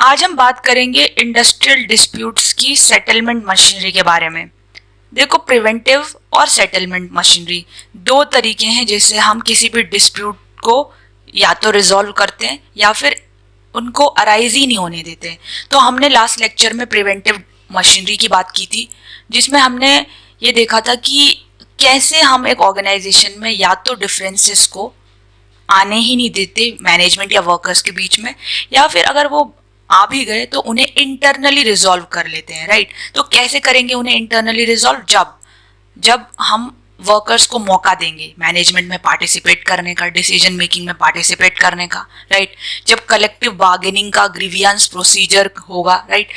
आज हम बात करेंगे इंडस्ट्रियल डिस्प्यूट्स की सेटलमेंट मशीनरी के बारे में। देखो, प्रिवेंटिव और सेटलमेंट मशीनरी दो तरीके हैं जिससे हम किसी भी डिस्प्यूट को या तो रिजॉल्व करते हैं या फिर उनको अराइज ही नहीं होने देते। तो हमने लास्ट लेक्चर में प्रिवेंटिव मशीनरी की बात की थी, जिसमें हमने ये देखा था कि कैसे हम एक ऑर्गेनाइजेशन में या तो डिफरेंसेस को आने ही नहीं देते मैनेजमेंट या वर्कर्स के बीच में, या फिर अगर वो आ भी गए तो उन्हें इंटरनली रिजॉल्व कर लेते हैं। राइट, तो कैसे करेंगे उन्हें इंटरनली रिजॉल्व? जब हम वर्कर्स को मौका देंगे मैनेजमेंट में पार्टिसिपेट करने का, डिसीजन मेकिंग में पार्टिसिपेट करने का। राइट, जब कलेक्टिव बार्गेनिंग का ग्रीवियंस प्रोसीजर होगा। राइट,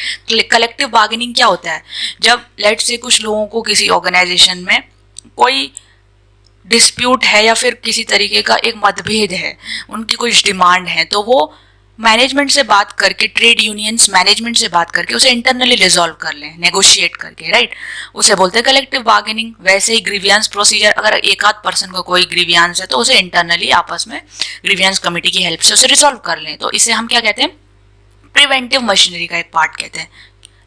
कलेक्टिव बार्गेनिंग क्या होता है? जब लेट से कुछ लोगों को किसी ऑर्गेनाइजेशन में कोई डिस्प्यूट है या फिर किसी तरीके का एक मतभेद है, उनकी कुछ डिमांड है, तो वो मैनेजमेंट से बात करके, ट्रेड यूनियंस मैनेजमेंट से बात करके उसे इंटरनली रिजॉल्व कर लें, नेगोशिएट करके। राइट, उसे बोलते हैं कलेक्टिव बार्गेनिंग। वैसे ही ग्रीवियंस प्रोसीजर, अगर एक आध पर्सन को कोई ग्रीवियंस है तो उसे इंटरनली आपस में ग्रीवियंस कमेटी की हेल्प से उसे रिजॉल्व कर लें। तो इसे हम क्या कहते हैं? प्रिवेंटिव मशीनरी का एक पार्ट कहते हैं।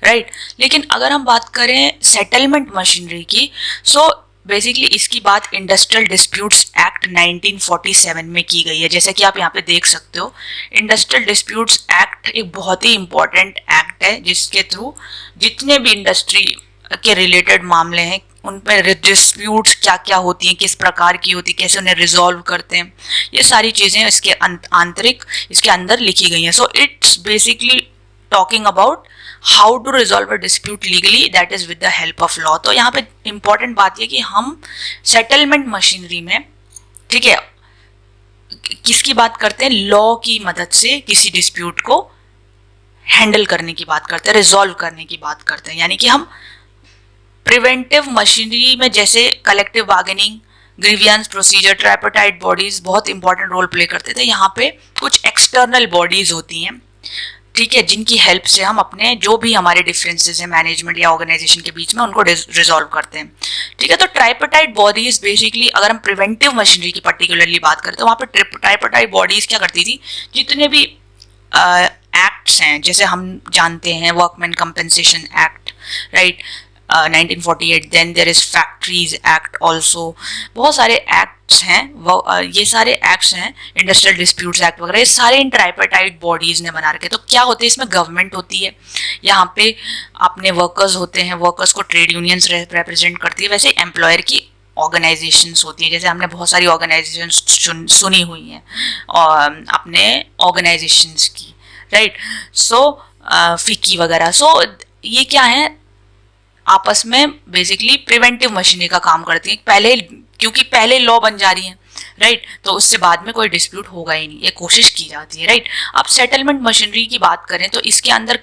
राइट, लेकिन अगर हम बात करें सेटलमेंट मशीनरी की, सो बेसिकली इसकी बात इंडस्ट्रियल डिस्प्यूट्स एक्ट 1947 में की गई है। जैसे कि आप यहाँ पे देख सकते हो, इंडस्ट्रियल डिस्प्यूट्स एक्ट एक बहुत ही इंपॉर्टेंट एक्ट है जिसके थ्रू जितने भी इंडस्ट्री के रिलेटेड मामले हैं उन पर डिस्प्यूट्स क्या क्या होती हैं, किस प्रकार की होती है, कैसे उन्हें रिजॉल्व करते हैं, ये सारी चीज़ें इसके आंतरिक इसके अंदर लिखी गई हैं। So it's basically talking about how to resolve a dispute legally, that is with the help of law. तो यहाँ पे इंपॉर्टेंट बात यह कि हम सेटलमेंट मशीनरी में, ठीक है, किसकी बात करते हैं? लॉ की मदद से किसी डिस्प्यूट को हैंडल करने की बात करते हैं, रिजॉल्व करने की बात करते हैं। यानी कि हम प्रिवेंटिव मशीनरी में जैसे collective bargaining, grievance procedure, tripartite bodies बहुत इंपॉर्टेंट रोल प्ले करते थे। यहाँ पे कुछ एक्सटर्नल बॉडीज होती हैं, ठीक है, जिनकी हेल्प से हम अपने जो भी हमारे डिफरेंसेस हैं मैनेजमेंट या ऑर्गेनाइजेशन के बीच में उनको रिजॉल्व करते हैं। ठीक है, तो ट्राइपार्टाइट बॉडीज बेसिकली, अगर हम प्रिवेंटिव मशीनरी की पर्टिकुलरली बात करें तो वहाँ पे ट्राइपार्टाइट बॉडीज क्या करती थी? जितने भी एक्ट्स हैं, जैसे हम जानते हैं workman compensation act, right, 1948, then there is factories act also, बहुत सारे एक्ट्स हैं, ये सारे एक्ट्स हैं, इंडस्ट्रियल डिस्प्यूट्स एक्ट वगैरह, ये सारे इन ट्राइपार्टाइट बॉडीज ने बना रखे। तो क्या होते हैं इसमें? गवर्नमेंट होती है, यहाँ पे अपने वर्कर्स होते हैं, वर्कर्स को ट्रेड यूनियंस रिप्रेजेंट करती है, वैसे एम्प्लॉयर की ऑर्गेनाइजेशंस होती हैं। जैसे हमने बहुत सारी ऑर्गेनाइजेशंस सुनी हुई हैं और अपने ऑर्गेनाइजेशंस की, राइट, सो फिकी वगैरह। सो ये क्या है? आपस में बेसिकली प्रिवेंटिव मशीनरी का काम करती है, पहले, क्योंकि पहले लॉ बन जा रही है, राइट, तो उससे बाद में कोई डिस्प्यूट होगा ही नहीं, ये कोशिश की जाती है। राइट, अब सेटलमेंट मशीनरी की बात करें तो इसके अंदर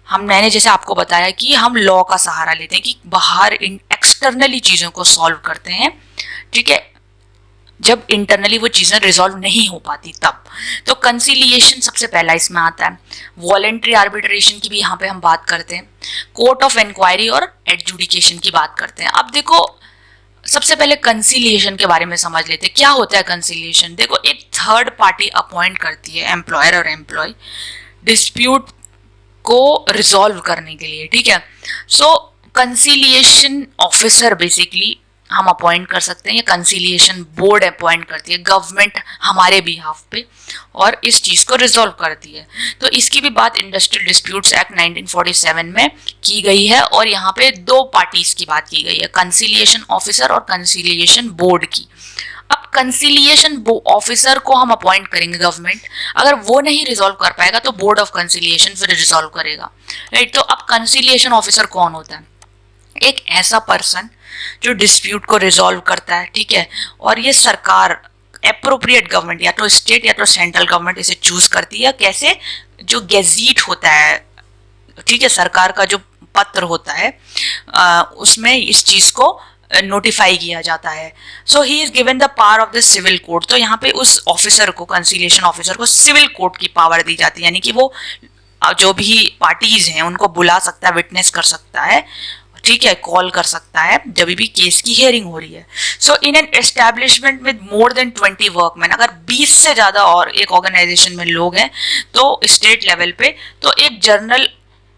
मैंने जैसे आपको बताया कि हम लॉ का सहारा लेते हैं, कि बाहर एक्सटर्नली चीज़ों को सॉल्व करते हैं। ठीक है, जब इंटरनली वो चीज़ें रिजॉल्व नहीं हो पाती तब। तो कंसिलिएशन सबसे पहला इसमें आता है। वॉलेंट्री आर्बिट्रेशन की भी यहाँ पे हम बात करते हैं, कोर्ट ऑफ इंक्वायरी और एडजुडिकेशन की बात करते हैं। अब देखो, सबसे पहले कंसिलिएशन के बारे में समझ लेते हैं। क्या होता है कंसिलिएशन? देखो, एक थर्ड पार्टी अपॉइंट करती है एम्प्लॉयर और एम्प्लॉय डिस्प्यूट को रिजॉल्व करने के लिए। ठीक है, सो कंसिलिएशन ऑफिसर बेसिकली हम अपॉइंट कर सकते हैं, या कंसिलिएशन बोर्ड अपॉइंट करती है गवर्नमेंट हमारे बिहाफ पे, और इस चीज़ को रिजॉल्व करती है। तो इसकी भी बात इंडस्ट्रियल डिस्प्यूट्स एक्ट 1947 में की गई है, और यहाँ पे दो पार्टीज की बात की गई है, कंसिलिएशन ऑफिसर और कंसिलिएशन बोर्ड की। अब कंसिलिएशन ऑफिसर को हम अपॉइंट करेंगे गवर्नमेंट, अगर वो नहीं रिजॉल्व कर पाएगा तो बोर्ड ऑफ कंसिलिएशन फिर रिजॉल्व करेगा। राइट, तो अब कंसिलिएशन ऑफिसर कौन होता है? एक ऐसा पर्सन जो डिस्प्यूट को रिजॉल्व करता है, ठीक है, और ये सरकार, एप्रोप्रिएट गवर्नमेंट, या तो स्टेट या तो सेंट्रल गवर्नमेंट इसे चूज करती है। कैसे? जो गेजीट होता है, ठीक है, सरकार का जो पत्र होता है, उसमें इस चीज को नोटिफाई किया जाता है। So he is given the power of the civil court. तो यहाँ पे उस ऑफिसर को, कंसिलिएशन ऑफिसर को सिविल कोर्ट की पावर दी जाती है, यानी कि वो जो भी पार्टीज हैं उनको बुला सकता है, विटनेस कर सकता है, ठीक है, कॉल कर सकता है जब भी केस की हियरिंग हो रही है। So in an establishment with more than 20 workman, अगर 20 से ज़्यादा और एक ऑर्गेनाइजेशन में लोग हैं तो स्टेट लेवल पे, तो एक general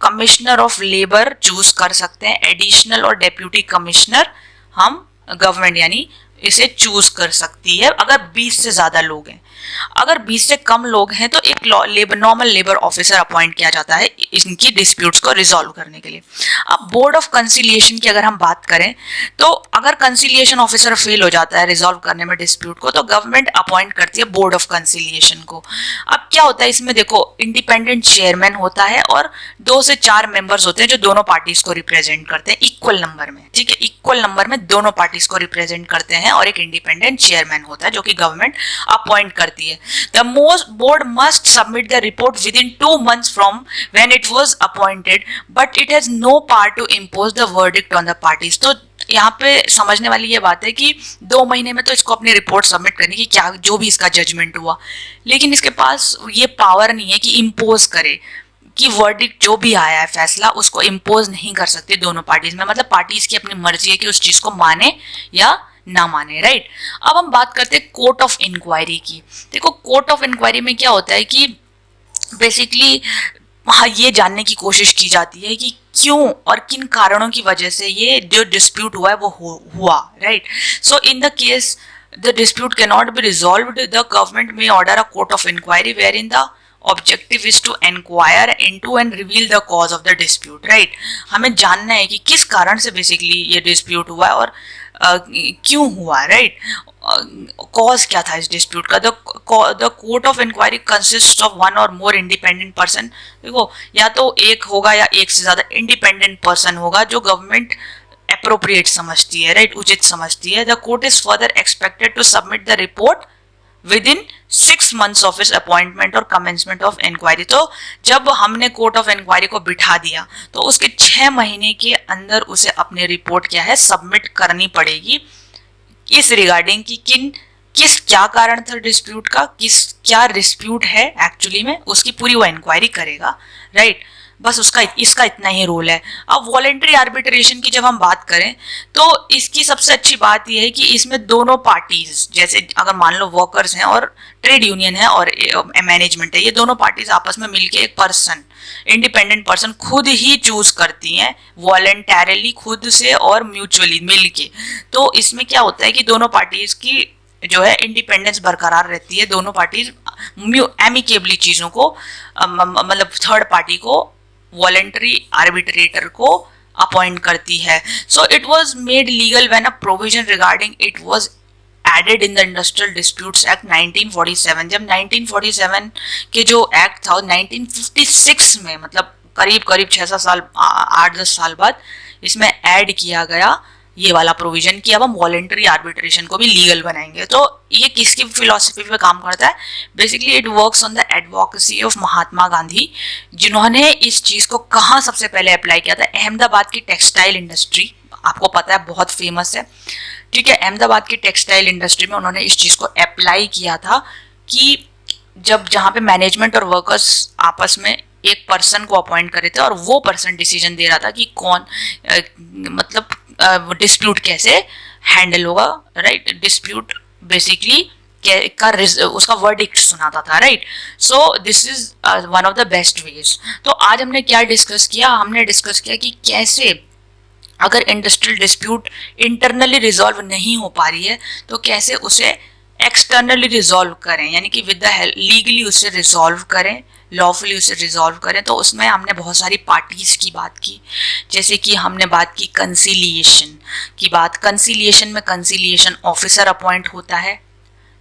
commissioner of labour choose कर सकते हैं। एडिशनल और डेप्यूटी कमिश्नर हम गवर्नमेंट यानी इसे चूज कर सकती है अगर 20 से ज़्यादा लोग हैं। अगर 20 से कम लोग हैं तो एक नॉर्मल लेबर ऑफिसर अपॉइंट किया जाता है इनकी डिस्प्यूट्स को रिजॉल्व करने के लिए। अब बोर्ड ऑफ कंसिलिएशन की अगर हम बात करें तो अगर कंसिलिएशन ऑफिसर फेल हो जाता है रिजॉल्व करने में डिस्प्यूट को, तो गवर्नमेंट अपॉइंट करती है बोर्ड ऑफ कंसिलिएशन को। अब क्या होता है इसमें, देखो इंडिपेंडेंट चेयरमैन होता है और 2 से 4 मेंबर्स होते हैं जो दोनों पार्टीज को रिप्रेजेंट करते हैं इक्वल नंबर में। ठीक है, इक्वल नंबर में दोनों पार्टीज को रिप्रेजेंट करते हैं और एक इंडिपेंडेंट चेयरमैन होता है जो कि गवर्नमेंट अपॉइंट करती है। The most board must submit the report within 2 months from when it was appointed, but it has no power to impose the verdict on the parties. तो यहाँ पे समझने वाली ये बात है कि 2 महीने में तो इसको अपनी रिपोर्ट सबमिट करने की, क्या जो भी इसका जजमेंट हुआ, लेकिन इसके पास ये पावर नहीं है कि इम्पोज करे कि वर्डिक्ट जो भी आया है फैसला उसको इम्पोज नहीं कर सकते दोनों पार्टीज में। मतलब पार्टीज की अपनी मर्जी है कि उस चीज को माने या ना माने, राइट। अब हम बात करते हैं कोर्ट ऑफ इंक्वायरी की। देखो कोर्ट ऑफ इंक्वायरी में क्या होता है कि बेसिकली हाँ ये जानने की कोशिश की जाती है कि क्यों और किन कारणों की वजह से ये जो डिस्प्यूट हुआ है वो हुआ, right. So in the case the dispute can not be resolved, the government may order a court of inquiry where in the objective is to inquire into and reveal the cause of the dispute, right. हमें जानना है कि किस कारण से basically ये dispute हुआ है और क्यों हुआ, राइट। कॉज क्या था इस डिस्प्यूट का। The court of inquiry consist of 1 or more independent person. देखो या तो एक होगा या एक से ज्यादा इंडिपेंडेंट पर्सन होगा जो गवर्नमेंट अप्रोप्रिएट समझती है, राइट, उचित समझती है। The court is further expected to submit the report within 6 months of इस अपॉइंटमेंट और कमेंसमेंट ऑफ इंक्वायरी। तो जब हमने कोर्ट ऑफ इंक्वायरी को बिठा दिया तो उसके 6 महीने के अंदर उसे अपनी रिपोर्ट क्या है सबमिट करनी पड़ेगी इस रिगार्डिंग कि किस क्या कारण था डिस्प्यूट का, क्या डिस्प्यूट है एक्चुअली में, उसकी पूरी वो इंक्वायरी करेगा, राइट। बस इसका इतना ही रोल है। अब वॉलेंट्री आर्बिट्रेशन की जब हम बात करें तो इसकी सबसे अच्छी बात यह है कि इसमें दोनों पार्टीज, जैसे अगर मान लो वर्कर्स हैं और ट्रेड यूनियन है और मैनेजमेंट है, ये दोनों पार्टीज आपस में मिलके एक पर्सन, इंडिपेंडेंट पर्सन खुद ही चूज करती हैं वॉलेंटरली, खुद से और म्यूचुअली मिलके। तो इसमें क्या होता है कि दोनों पार्टीज की जो है इंडिपेंडेंस बरकरार रहती है। दोनों पार्टीज एमिकेबली चीजों को मतलब थर्ड पार्टी को वॉलेंटरी आर्बिट्रेटर को अपॉइंट करती है। So it was made legal when a provision regarding it was added in the industrial disputes act 1947। जब 1947 के जो एक्ट था 1956 में, मतलब करीब 6-7 साल 8-10 साल बाद इसमें ऐड किया गया ये वाला प्रोविजन कि अब हम वॉलेंटरी आर्बिट्रेशन को भी लीगल बनाएंगे। तो ये किसकी फिलॉसफी पे काम करता है, basically it works on the advocacy of Mahatma Gandhi, जिन्होंने इस चीज को कहाँ सबसे पहले अप्लाई किया था। अहमदाबाद की टेक्सटाइल इंडस्ट्री आपको पता है बहुत फेमस है, ठीक है। अहमदाबाद की टेक्सटाइल इंडस्ट्री में उन्होंने इस चीज को अप्लाई किया था कि जब जहाँ पे मैनेजमेंट और वर्कर्स आपस में एक पर्सन को अपॉइंट करे थे और वो पर्सन डिसीजन दे रहा था कि कौन मतलब डिस्प्यूट कैसे हैंडल होगा, राइट। डिस्प्यूट बेसिकली उसका वर्डिक्ट सुनाता था, right. So this is one of the best veg. तो आज हमने क्या डिस्कस किया, हमने डिस्कस किया कि कैसे अगर इंडस्ट्रियल डिस्प्यूट इंटरनली रिजॉल्व नहीं हो पा रही है तो कैसे उसे एक्सटर्नली रिजॉल्व करें, यानी कि विद द हेल्प लीगली उसे रिजॉल्व करें, लॉफुली उसे रिजॉल्व करें। तो उसमें हमने बहुत सारी पार्टीज की बात की, जैसे कि हमने बात की कंसिलिएशन की बात। कंसिलिएशन में कंसिलिएशन ऑफिसर अपॉइंट होता है,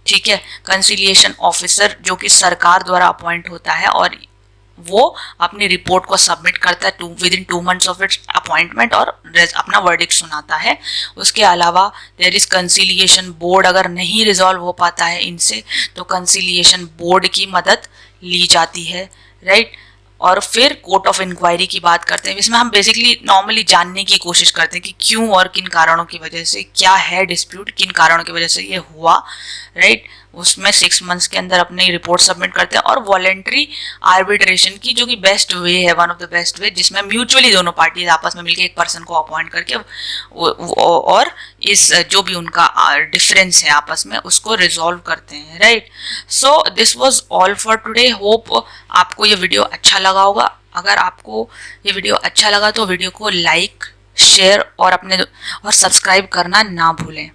ठीक है। कंसिलिएशन ऑफिसर जो कि सरकार द्वारा अपॉइंट होता है और वो अपनी रिपोर्ट को सबमिट करता है with in 2 months of its appointment और अपना वर्डिक्ट सुनाता है। उसके अलावा देयर इज कंसिलिएशन बोर्ड, अगर नहीं रिजॉल्व हो पाता है इनसे तो कंसिलिएशन बोर्ड की मदद ली जाती है, राइट। और फिर कोर्ट ऑफ इंक्वायरी की बात करते हैं, इसमें हम बेसिकली नॉर्मली जानने की कोशिश करते हैं कि क्यों और किन कारणों की वजह से, क्या है डिस्प्यूट, किन कारणों की वजह से ये हुआ, राइट। उसमें 6 मंथ्स के अंदर अपनी रिपोर्ट सबमिट करते हैं। और वॉलेंट्री आर्बिट्रेशन की जो कि बेस्ट वे है, one of the best way, जिसमें म्यूचुअली दोनों पार्टीज आपस में मिलकर एक पर्सन को अपॉइंट करके और इस जो भी उनका डिफरेंस है आपस में उसको रिजॉल्व करते हैं, right. So this was all for today. Hope आपको ये वीडियो अच्छा लगा होगा। अगर आपको ये वीडियो अच्छा लगा तो वीडियो को लाइक, शेयर और सब्सक्राइब करना ना भूलें।